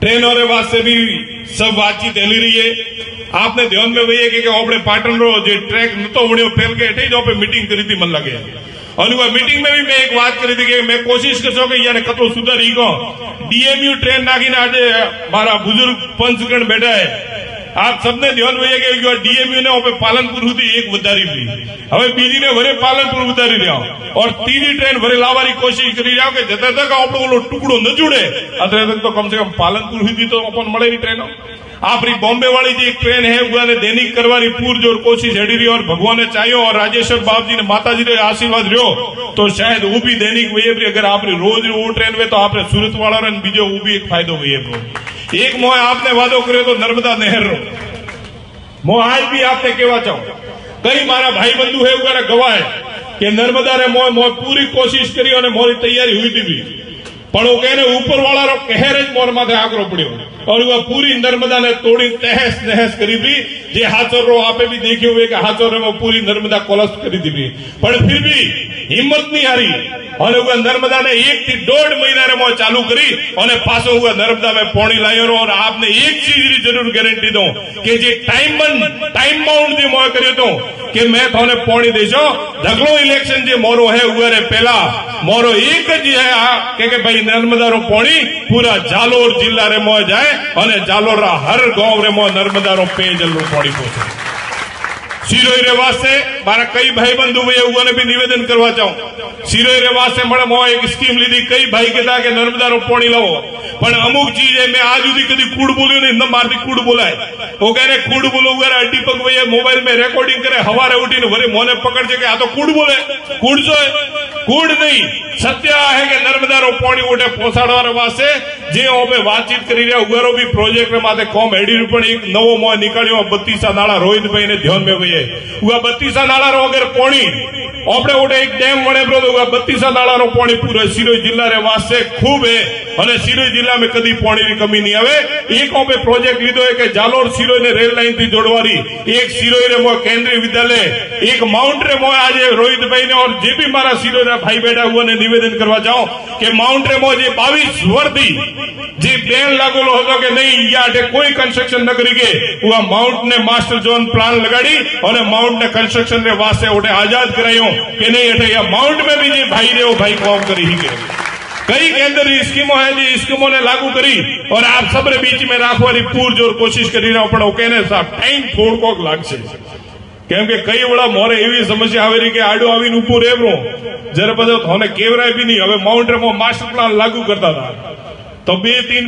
Train और वास्ते भी सब बातचीत हली रही है। आपने ध्यान में वही है कि આપણે પાટણ રો જે ટ્રેક નતો વણ્યો ફેલ કે એઠી જ આપણે મીટિંગ કરી હતી, મને લાગે અને મીટિંગ में भी मैं एक बात કરી હતી કે मैं कोशिश करशो કે યાને કતો સુધારી ગયો। डीएमयू ट्रेन नाखीने आज मारा बुजुर्ग पंचगण बैठा है। आप सबने ध्यान में कि डीएमयू ने ओपे पालनपुर સુધી એક વધારી લી, હવે બીજી ને વરે પાલનપુર ઉતારી રહ્યા और तीसरी ट्रेन वरे लावारी कोशिश કરી રહ્યા કે જતા તક આપણો ઓલો ટુકડો ન जुड़े अतरे तक तो कम से कम पालनपुर સુધી तो अपन મળેલી ટ્રેનો। आपरी बॉम्बे वाली जो एक ट्रेन है वो दैनिक करवानी पूरजोर कोशिश हेड़ी रही और भगवान ने चाहिए और राजेश्वर बाप जी ने माता जी ने आशीर्वाद रहो तो शायद वो भी दैनिक वही अगर आप रोज वो ट्रेन में तो आपने सूरत वाला बीजो वो भी एक फायदो वही। एक मोह आपने वादो करे तो नर्मदा नहर रो मोह आज भी आपने कहवा चाहूं, कई मारा भाई बंधु है वगैरह गवाह है कि नर्मदा ने मोह पूरी कोशिश करी और मोरी तैयारी हुई थी भी पण वो कहने ऊपर वाला रो कहर ज मोर माथे आकरो पड़ो और वह पूरी नर्मदा ने तोड़ी तहस नहस करी थी। जे हाचर रो आपे भी देखे हुए कि हाचर रो पूरी नर्मदा कोलप्स करी थी पण फिर भी हिम्मत नहीं हारी और वह नर्मदा ने 1 થી 1.5 महीना रे चालू करी और पाछो हुआ नर्मदा में पानी लायो। और आपने एक चीज की जरूर गारंटी दो कि जे टाइम बाउंड जो मोह करियो तो कि मैं थाने पानी देशो ढगलो इलेक्शन जो मोरो है उरे पहला मोरो एक ज है कि भाई नर्मदा रो पानी पूरा जालोर जिला रे मोह जाए और जालोर हर गांव रे मोह नर्मदा रो पेयजल रो पानी पहुंचे। सिरोई रे वास्ते मारा कई भाई बंधु ने भी निवेदन करवा चाहूं। सिरोई रे वास्ते मैं मोह एक स्कीम लीधी, कई भाई कहता कि नर्मदा रो पानी लावो पण अमुक चीज है मैं आज सुधी कभी कूड़ बोल्यो नहीं, न मारती कूड़ बोलाय वो कह रहे कूड़ बोलो वगैरह दीपक भैया मोबाइल में रेकॉर्डिंग करे हवारे उठीने वरे मोने पकड़ के आ तो कूड़ बोले, कूड़ जो है कूड़ नहीं सत्य है कि नर्मदा रो पानी उठे पहुंचाड़वा वास्ते जे ओबे बातचीत करी रहा उगरो भी प्रोजेक्ट माथे कॉम हेडी पण एक नवो मोह निकाल्यो 32 नाला रोहित भाई ने ध्यान में वही हुआ 32 नाला रो अगर पानी आपने उठे एक डैम वणे प्रो तो 32 नाला रो पानी पूरे सिरोई जिला रे वास्ते खूब है और सिरोई जिला में कदी पानी की कमी नहीं आवे। एक ओपे प्रोजेक्ट लीधो है कि जालोर सिरोई ने रेल लाइन थी जोड़वारी, एक सिरोई रे मोह केंद्रीय विद्यालय, एक माउंट रे मोह आज रोहित भाई ने और जे भी मारा सिरोई रा भाई बैठा हुआ ने निवेदन करवा चाहो कि माउंट रे मोह जे 22 वर्दी जे बैन लागेलो होतो कि नहीं याटे कोई कंस्ट्रक्शन न करी के हुआ माउंट ने मास्टर जोन प्लान लगाड़ी और माउंट ने कंस्ट्रक्शन रे वास्ते उठे आजाद करायो कि नहीं अठे या माउंट में भी जे भाई रे वो भाई काम करी ही के कई केंद्र स्कीमों है जी स्कीमों ने लागू करी और आप सब रे बीच में राखवानी पूरजोर कोशिश करी रहा पण कहने साहब टाइम थोड़कोक लागशे केम के कई बड़ा मोरे एवी समस्या आवे रही कि आडो आवीने ऊपर रेवरो जरे बधो थाने केवराय भी नहीं। हवे माउंट रे मास्टर प्लान लागू करता था तो 2-3